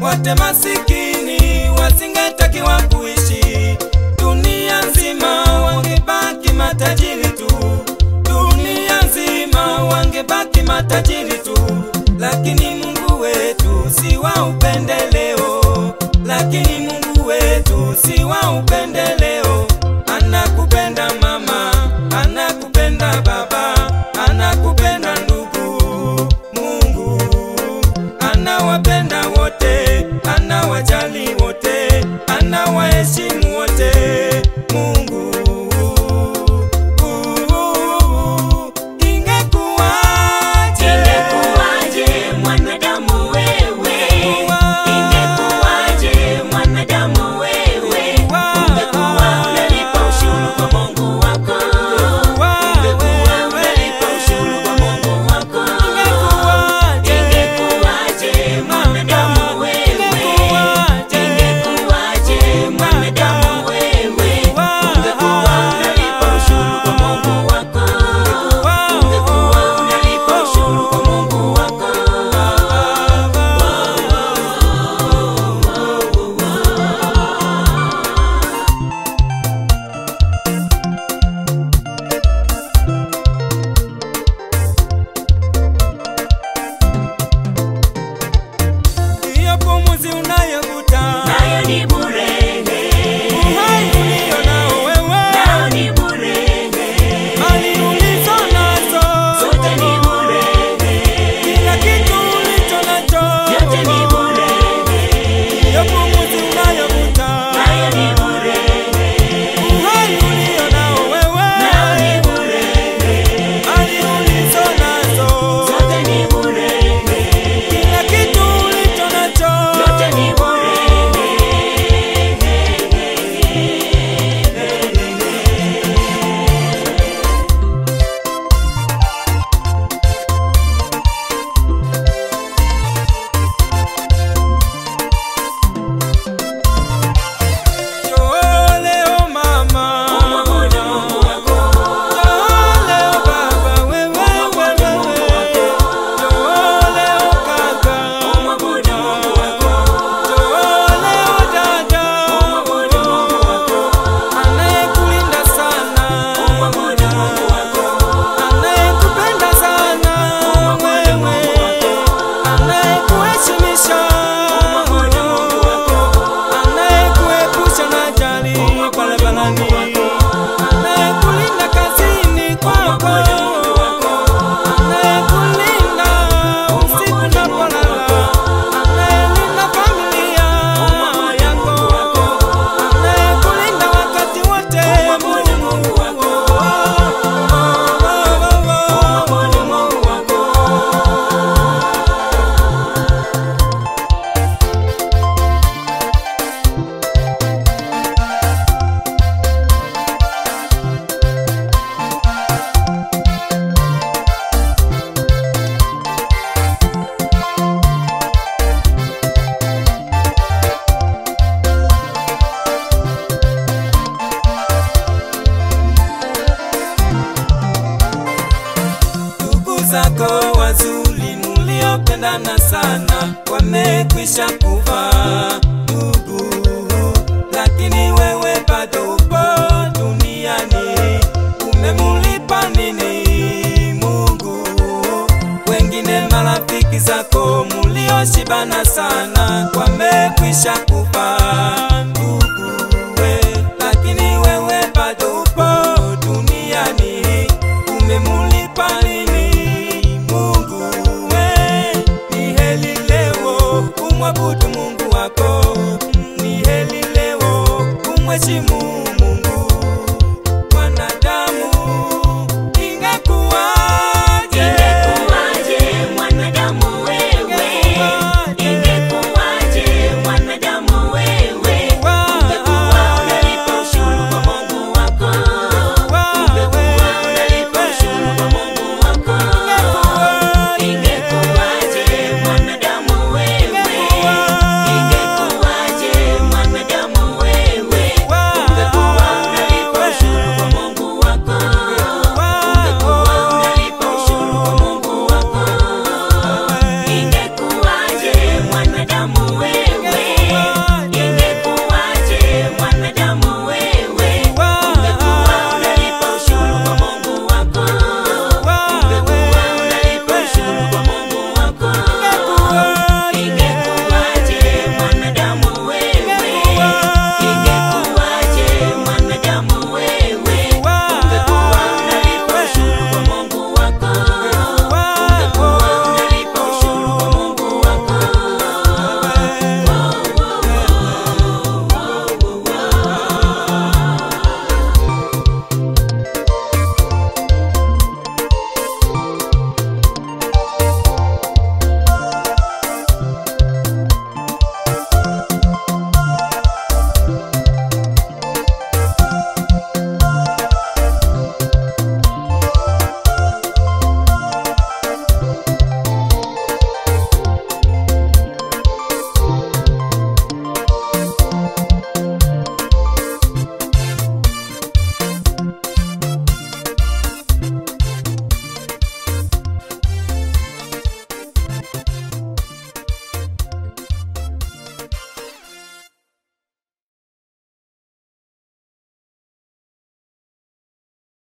wote masikini wasingetakiwa kuishi. Dunia nzima wangebaki matajiri tu, dunia nzima wangebaki matajiri tu. Lakini Mungu wetu si wa upendeleo, lakini Mungu wetu si wa upendeleo. Anakupenda mama, anakupenda baba, anakupenda ndugu. Mungu anawapenda wote, anawajali wote, anawaheshimu wote. Mungu zako wazuri muliopendana sana wamekwisha kufa ndugu, lakini wewe bado upo duniani. Umemulipa nini Mungu? Wengine marafiki zako mulioshibana sana wamekwisha kufa ndugu, lakini wewe bado upo duniani. Umemulipa nini Mungu? Ni heri leo kumwabudu Mungu wako, ni heri leo kumheshimu